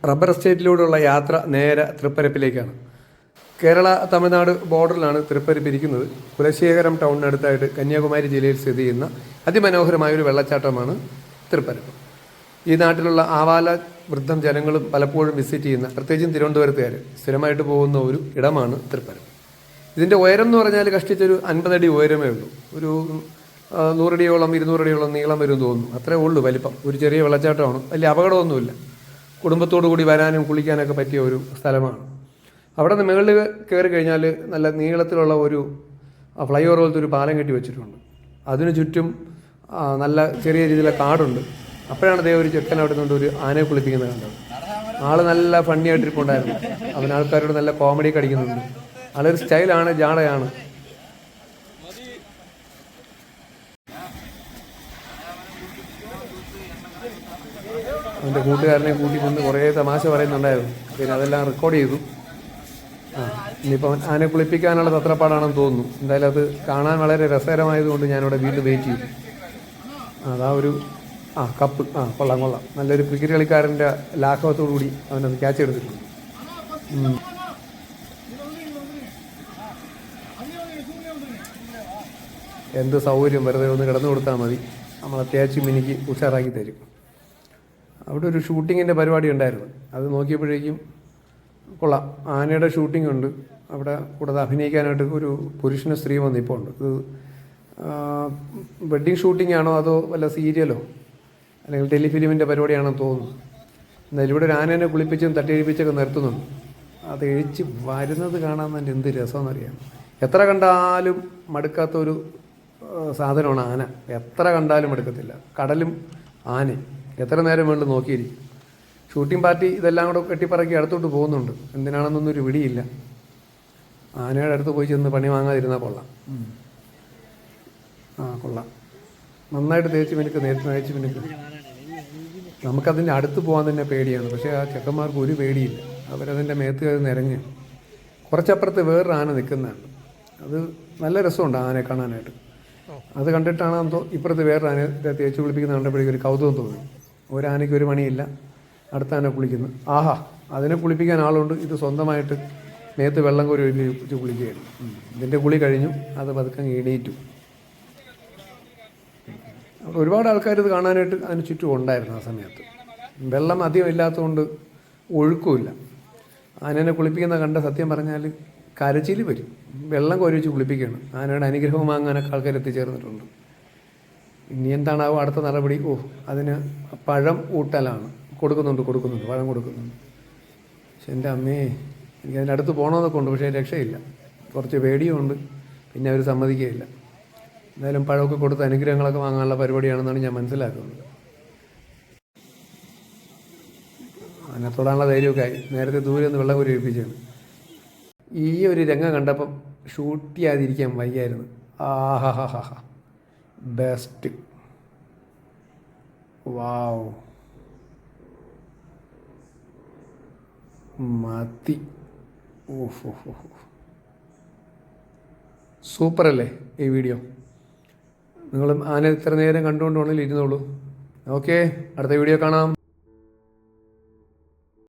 Rubber എസ്റ്റേറ്റിലൂടെയുള്ള യാത്ര നേരെ തൃപ്പരപ്പിലേക്കാണ്. കേരള തമിഴ്നാട് ബോർഡറിലാണ് തൃപ്പരപ്പ് ഇരിക്കുന്നത്. കുലശേഖരം ടൗണിനടുത്തായിട്ട് കന്യാകുമാരി ജില്ലയിൽ സ്ഥിതി ചെയ്യുന്ന അതിമനോഹരമായൊരു വെള്ളച്ചാട്ടമാണ് തൃപ്പരപ്പ്. ഈ നാട്ടിലുള്ള ആവാല വൃദ്ധം ജനങ്ങളും പലപ്പോഴും വിസിറ്റ് ചെയ്യുന്ന, പ്രത്യേകിച്ചും തിരുവനന്തപുരത്തുകാർ സ്ഥിരമായിട്ട് പോകുന്ന ഒരു ഇടമാണ് തൃപ്പരപ്പ്. ഇതിൻ്റെ ഉയരം എന്ന് പറഞ്ഞാൽ കഷ്ടിച്ചൊരു 50 അടി ഉയരമേ ഉള്ളൂ. ഒരു 100 അടിയോളം 200 അടിയോളം നീളം വരും തോന്നുന്നു. അത്രേ ഉള്ളൂ വലിപ്പം. ഒരു ചെറിയ വെള്ളച്ചാട്ടമാണ്. വലിയ അപകടമൊന്നുമില്ല. കുടുംബത്തോടു കൂടി വരാനും കുളിക്കാനൊക്കെ പറ്റിയ ഒരു സ്ഥലമാണ്. അവിടെ നിന്ന് മുകളിൽ കയറി കഴിഞ്ഞാൽ നല്ല നീളത്തിലുള്ള ഒരു ഫ്ലൈ ഓവർ പോലത്തെ ഒരു പാലം കെട്ടി വെച്ചിട്ടുണ്ട്. അതിനു ചുറ്റും നല്ല ചെറിയ രീതിയിലുള്ള കാടുണ്ട്. അപ്പോഴാണ് ദേ ഒരു ചെക്കൻ അവിടെ നിന്നുകൊണ്ട് ഒരു ആനയെ കുളിപ്പിക്കുന്നത് കണ്ടത്. ആൾ നല്ല ഫണ്ണിയായിട്ടിരിപ്പുണ്ടായിരുന്നു. അവൻ ആൾക്കാരോട് നല്ല കോമഡി കടിക്കുന്നുണ്ട്. ആളൊരു സ്റ്റൈലാണ്, ജാടയാണ്. അവൻ്റെ കൂട്ടുകാരനെ കൂട്ടിക്കൊണ്ട് കുറേ തമാശ പറയുന്നുണ്ടായിരുന്നു. പിന്നെ അതെല്ലാം റെക്കോർഡ് ചെയ്തു. ഇനിയിപ്പോൾ ആനെ കുളിപ്പിക്കാനുള്ള തത്രപ്പാടാണെന്ന് തോന്നുന്നു. എന്തായാലും അത് കാണാൻ വളരെ രസകരമായതുകൊണ്ട് ഞാനിവിടെ വീണ്ടും വെയിറ്റ് ചെയ്തു. അതാ ഒരു കപ്പ് കൊള്ളാം. നല്ലൊരു ക്രിക്കറ്റ് കളിക്കാരൻ്റെ ലാഘവത്തോടു കൂടി അവനത് ക്യാച്ച് എടുത്തിട്ടുണ്ട്. എന്ത് സൗകര്യം, വെറുതെ ഒന്ന് കിടന്നു കൊടുത്താൽ മതി, നമ്മളെ തേച്ച് മിനിക്ക് ഉഷാറാക്കി തരും. അവിടെ ഒരു ഷൂട്ടിങ്ങിൻ്റെ പരിപാടി ഉണ്ടായിരുന്നു. അത് നോക്കിയപ്പോഴേക്കും കൊള്ളാം. ആനയുടെ ഷൂട്ടിംഗ് ഉണ്ട് അവിടെ. കൂടാതെ അഭിനയിക്കാനായിട്ട് ഒരു പുരുഷന് സ്ത്രീ വന്നിപ്പോൾ ഉണ്ട്. ഇത് വെഡ്ഡിങ് ഷൂട്ടിംഗ് ആണോ അതോ വല്ല സീരിയലോ അല്ലെങ്കിൽ ടെലിഫിലിമിൻ്റെ പരിപാടിയാണെന്ന് തോന്നുന്നു. എന്നാലും ഇവിടെ ഒരു ആനേനെ കുളിപ്പിച്ചും തട്ടിയെഴുപ്പിച്ചൊക്കെ നിർത്തുന്നുണ്ട്. അത് എഴിച്ച് വരുന്നത് കാണാൻ തന്നെ എന്ത് രസമെന്നറിയാം. എത്ര കണ്ടാലും മടുക്കാത്തൊരു സാധനമാണ് ആന. എത്ര കണ്ടാലും മടുക്കത്തില്ല. കടലും ആനയും എത്ര നേരം വേണ്ടി നോക്കിയിരിക്കും. ഷൂട്ടിംഗ് പാർട്ടി ഇതെല്ലാം കൂടെ കെട്ടിപ്പറക്കി അടുത്തോട്ട് പോകുന്നുണ്ട്. എന്തിനാണെന്നൊന്നൊരു പിടിയില്ല. ആനയുടെ അടുത്ത് പോയി ചെന്ന് പണി വാങ്ങാതിരുന്നാൽ കൊള്ളാം. കൊള്ളാം. നന്നായിട്ട് തേച്ച് മിനുക്ക്. നമുക്കതിൻ്റെ അടുത്ത് പോകാൻ തന്നെ പേടിയാണ്. പക്ഷേ ആ ചെക്കന്മാർക്ക് ഒരു പേടിയില്ല. അവരതിൻ്റെ മേത്ത് കയറി നിരങ്ങ്. കുറച്ചപ്പുറത്ത് വേറൊരു ആന നിൽക്കുന്നതാണ്. അത് നല്ല രസമുണ്ട് ആനയെ കാണാനായിട്ട്. അത് കണ്ടിട്ടാണ് എന്തോ ഇപ്പുറത്ത് വേറൊരു ആനയെ തേച്ച് കുളിപ്പിക്കുന്ന കണ്ടപ്പോഴേക്കും ഒരു കൗതുകം തോന്നി. ഒരാനയ്ക്ക് ഒരു പണിയില്ല, അടുത്ത ആന കുളിക്കുന്നു. അതിനെ കുളിപ്പിക്കാൻ ആളുണ്ട്. ഇത് സ്വന്തമായിട്ട് മേത്ത് വെള്ളം കോരി ഒഴിച്ച് കുളിക്കുകയാണ്. ഇതിൻ്റെ കുളി കഴിഞ്ഞു. അത് പതുക്കെ എണീറ്റു. അവിടെ ഒരുപാട് ആൾക്കാർ ഇത് കാണാനായിട്ട് അതിന് ചുറ്റും ഉണ്ടായിരുന്നു. ആ സമയത്ത് വെള്ളം അധികം ഇല്ലാത്തതുകൊണ്ട് ഒഴുക്കുമില്ല. ആനേനെ കുളിപ്പിക്കുന്ന കണ്ട സത്യം പറഞ്ഞാൽ കരച്ചിൽ വരും. വെള്ളം കോരി വെച്ച് കുളിപ്പിക്കുകയാണ്. ആനയുടെ അനുഗ്രഹം വാങ്ങാനൊക്കെ ആൾക്കാർ എത്തിച്ചേർന്നിട്ടുണ്ട്. ഇനി എന്താണാവോ അടുത്ത നടപടി? അതിന് പഴം ഊട്ടലാണ്. കൊടുക്കുന്നുണ്ട്, പഴം കൊടുക്കുന്നുണ്ട്. പക്ഷെ എൻ്റെ അമ്മേ, എനിക്ക് അതിൻ്റെ അടുത്ത് പോകണമെന്നൊക്കെ ഉണ്ട്. പക്ഷേ രക്ഷയില്ല. കുറച്ച് പേടിയുമുണ്ട്. പിന്നെ അവർ സമ്മതിക്കുകയില്ല. എന്തായാലും പഴമൊക്കെ കൊടുത്ത് അനുഗ്രഹങ്ങളൊക്കെ വാങ്ങാനുള്ള പരിപാടിയാണെന്നാണ് ഞാൻ മനസ്സിലാക്കുന്നത്. അതിനെ തൊടാനുള്ള ധൈര്യമൊക്കെ ആയി. നേരത്തെ ദൂരെ ഒന്ന് വെള്ളം കോരി ഒഴിപ്പിച്ചാണ്. ഈ ഒരു രംഗം കണ്ടപ്പം ഷൂട്ട് ചെയ്യാതിരിക്കാൻ വയ്യായിരുന്നു. ബെസ്റ്റ്. വാവ്, മതി. സൂപ്പറല്ലേ ഈ വീഡിയോ? നിങ്ങളും ആന ഇത്ര നേരം കണ്ടുകൊണ്ടാണെങ്കിൽ ഇരുന്നോളൂ. ഓക്കെ, അടുത്ത വീഡിയോ കാണാം.